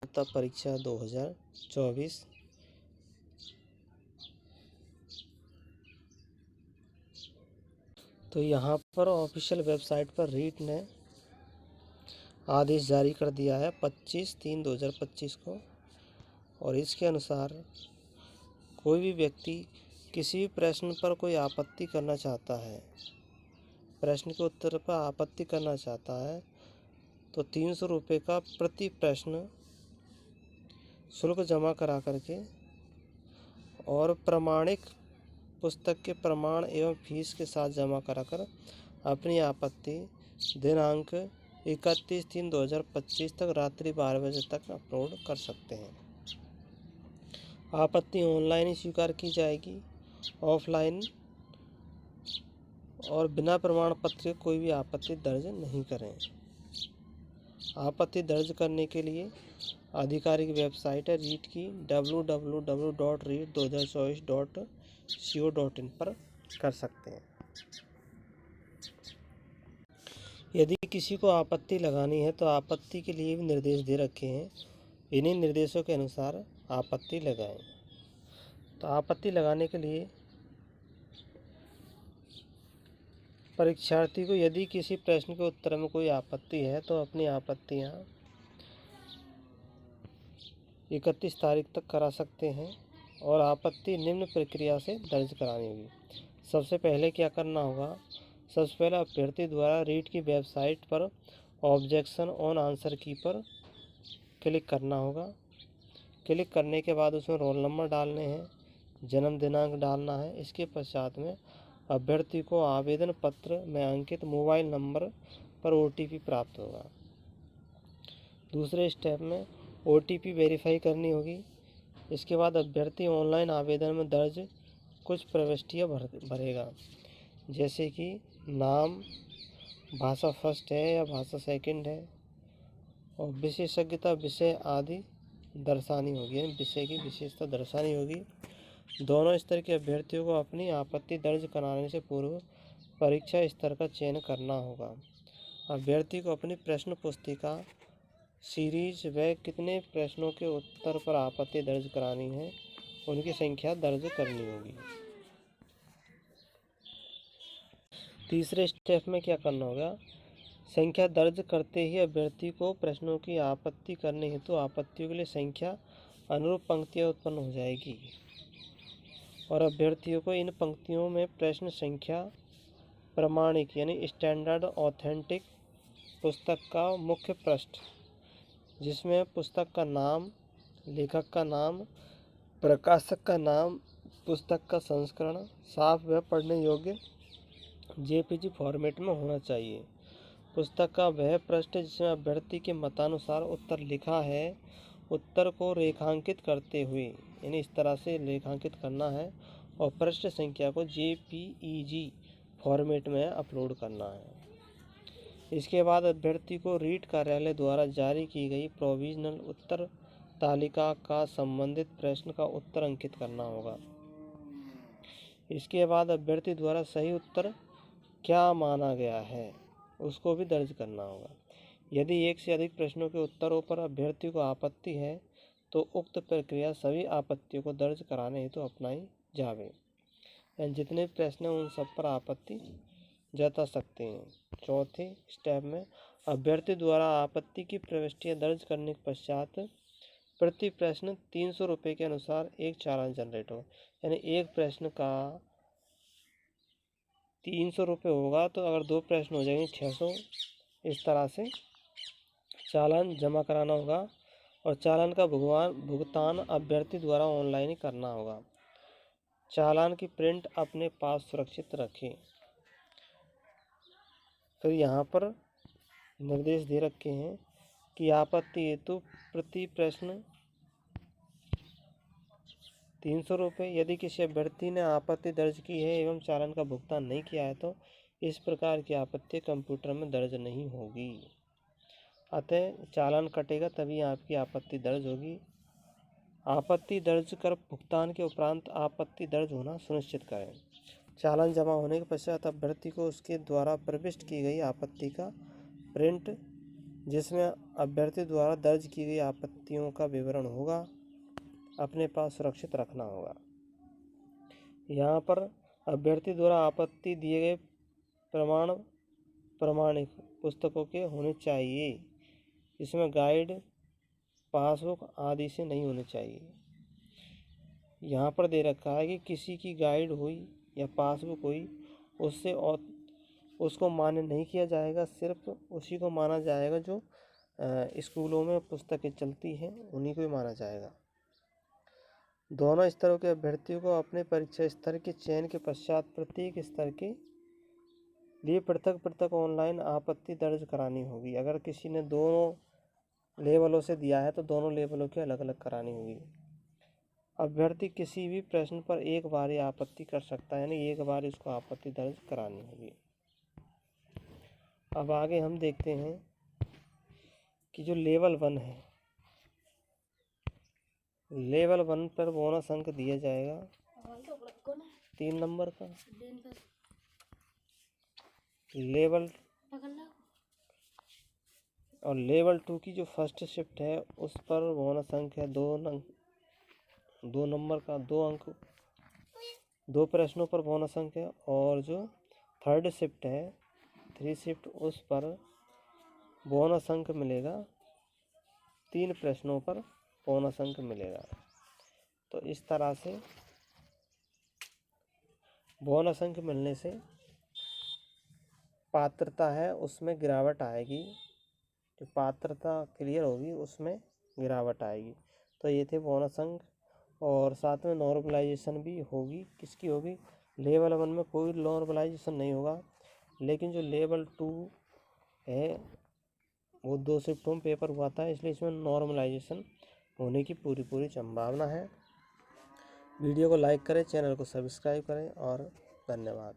पात्रता परीक्षा 2024। तो यहाँ पर ऑफिशियल वेबसाइट पर रीट ने आदेश जारी कर दिया है 25/3/2025 को, और इसके अनुसार कोई भी व्यक्ति किसी भी प्रश्न पर कोई आपत्ति करना चाहता है, प्रश्न के उत्तर पर आपत्ति करना चाहता है, तो 300 रुपये का प्रति प्रश्न शुल्क जमा करा करके और प्रमाणिक पुस्तक के प्रमाण एवं फीस के साथ जमा कराकर अपनी आपत्ति दिनांक 31/3/2025 तक रात्रि 12 बजे तक अपलोड कर सकते हैं। आपत्ति ऑनलाइन ही स्वीकार की जाएगी, ऑफलाइन और बिना प्रमाण पत्र के कोई भी आपत्ति दर्ज नहीं करें। आपत्ति दर्ज करने के लिए आधिकारिक वेबसाइट है रीट की www.reat2024.co.in पर कर सकते हैं। यदि किसी को आपत्ति लगानी है तो आपत्ति के लिए भी निर्देश दे रखे हैं, इन्हीं निर्देशों के अनुसार आपत्ति लगाएं। तो आपत्ति लगाने के लिए परीक्षार्थी को यदि किसी प्रश्न के उत्तर में कोई आपत्ति है तो अपनी आपत्तियां 31 तारीख तक करा सकते हैं, और आपत्ति निम्न प्रक्रिया से दर्ज करानी होगी। सबसे पहले क्या करना होगा, सबसे पहले अभ्यर्थी द्वारा रीट की वेबसाइट पर ऑब्जेक्शन ऑन आंसर की पर क्लिक करना होगा। क्लिक करने के बाद उसमें रोल नंबर डालने हैं, जन्म दिनांक डालना है। इसके पश्चात में अभ्यर्थी को आवेदन पत्र में अंकित मोबाइल नंबर पर OTP प्राप्त होगा। दूसरे स्टेप में OTP वेरीफाई करनी होगी। इसके बाद अभ्यर्थी ऑनलाइन आवेदन में दर्ज कुछ प्रविष्टियाँ भरेगा, जैसे कि नाम, भाषा फर्स्ट है या भाषा सेकंड है, और विशेषज्ञता विषय आदि दर्शानी होगी, यानी विषय की विशेषता दर्शानी होगी। दोनों स्तर के अभ्यर्थियों को अपनी आपत्ति दर्ज कराने से पूर्व परीक्षा स्तर का चयन करना होगा। अभ्यर्थी को अपनी प्रश्न पुस्तिका सीरीज व कितने प्रश्नों के उत्तर पर आपत्ति दर्ज करानी है उनकी संख्या दर्ज करनी होगी। तीसरे स्टेप में क्या करना होगा, संख्या दर्ज करते ही अभ्यर्थी को प्रश्नों की आपत्ति करने हेतु आपत्तियों के लिए संख्या अनुरूप पंक्तियाँ उत्पन्न हो जाएगी, और अभ्यर्थियों को इन पंक्तियों में प्रश्न संख्या प्रमाणिक यानी स्टैंडर्ड ऑथेंटिक पुस्तक का मुख्य पृष्ठ, जिसमें पुस्तक का नाम, लेखक का नाम, प्रकाशक का नाम, पुस्तक का संस्करण साफ व पढ़ने योग्य JPG फॉर्मेट में होना चाहिए। पुस्तक का वह पृष्ठ जिसमें अभ्यर्थी के मतानुसार उत्तर लिखा है, उत्तर को रेखांकित करते हुए, यानी इस तरह से रेखांकित करना है, और पृष्ठ संख्या को JPEG फॉर्मेट में अपलोड करना है। इसके बाद अभ्यर्थी को रीट कार्यालय द्वारा जारी की गई प्रोविजनल उत्तर तालिका का संबंधित प्रश्न का उत्तर अंकित करना होगा। इसके बाद अभ्यर्थी द्वारा सही उत्तर क्या माना गया है उसको भी दर्ज करना होगा। यदि एक से अधिक प्रश्नों के उत्तरों पर अभ्यर्थी को आपत्ति है तो उक्त प्रक्रिया सभी आपत्तियों को दर्ज कराने हेतु अपनाई जावे, यानी जितने प्रश्न हैं उन सब पर आपत्ति जता सकते हैं। चौथे स्टेप में अभ्यर्थी द्वारा आपत्ति की प्रविष्टियाँ दर्ज करने के पश्चात प्रति प्रश्न 300 रुपये के अनुसार एक चालान जनरेट हो, यानी एक प्रश्न का 300 रुपये होगा, तो अगर 2 प्रश्न हो जाएंगे 600। इस तरह से चालान जमा कराना होगा, और चालान का भुगतान अभ्यर्थी द्वारा ऑनलाइन ही करना होगा। चालान की प्रिंट अपने पास सुरक्षित रखें। फिर यहाँ पर निर्देश दे रखे हैं कि आपत्ति हेतु प्रति प्रश्न 300 रुपये। यदि किसी अभ्यर्थी ने आपत्ति दर्ज की है एवं चालान का भुगतान नहीं किया है तो इस प्रकार की आपत्ति कंप्यूटर में दर्ज नहीं होगी, अतः चालान कटेगा तभी आपकी आपत्ति दर्ज होगी। आपत्ति दर्ज कर भुगतान के उपरांत आपत्ति दर्ज होना सुनिश्चित करें। चालान जमा होने के पश्चात अभ्यर्थी को उसके द्वारा प्रविष्ट की गई आपत्ति का प्रिंट जिसमें अभ्यर्थी द्वारा दर्ज की गई आपत्तियों का विवरण होगा, अपने पास सुरक्षित रखना होगा। यहाँ पर अभ्यर्थी द्वारा आपत्ति दिए गए प्रमाणिक पुस्तकों के होने चाहिए। इसमें गाइड, पासबुक आदि से नहीं होने चाहिए। यहाँ पर दे रखा है कि किसी की गाइड हुई या पासबुक हुई उससे और उसको मान्य नहीं किया जाएगा, सिर्फ उसी को माना जाएगा जो स्कूलों में पुस्तकें चलती हैं, उन्हीं को ही माना जाएगा। दोनों स्तरों के अभ्यर्थियों को अपने परीक्षा स्तर के चयन के पश्चात प्रत्येक स्तर के लिए पृथक पृथक ऑनलाइन आपत्ति दर्ज करानी होगी। अगर किसी ने दोनों लेवलों से दिया है तो दोनों लेवलों की अलग अलग करानी होगी। अभ्यर्थी किसी भी प्रश्न पर एक बार ही आपत्ति कर सकता है, यानी एक बार इसको आपत्ति दर्ज करानी होगी। अब आगे हम देखते हैं कि जो लेवल 1 है, लेवल 1 पर बोनस अंक दिया जाएगा 3 नंबर का। लेवल और लेवल 2 की जो फर्स्ट शिफ्ट है उस पर बोनस अंक है 2 नंबर का, 2 अंक, 2 प्रश्नों पर बोनस अंक है। और जो थर्ड शिफ्ट है, 3 शिफ्ट, उस पर बोनस अंक मिलेगा 3 प्रश्नों पर बोनस अंक मिलेगा। तो इस तरह से बोनस अंक मिलने से पात्रता है उसमें गिरावट आएगी, जो पात्रता क्लियर होगी उसमें गिरावट आएगी। तो ये थे बोनस अंक। और साथ में नॉर्मलाइजेशन भी होगी। किसकी होगी? लेवल 1 में कोई नॉर्मलाइजेशन नहीं होगा, लेकिन जो लेवल 2 है वो 2 शिफ्टों में पेपर हुआ था, इसलिए इसमें नॉर्मलाइजेशन होने की पूरी संभावना है। वीडियो को लाइक करें, चैनल को सब्सक्राइब करें और धन्यवाद।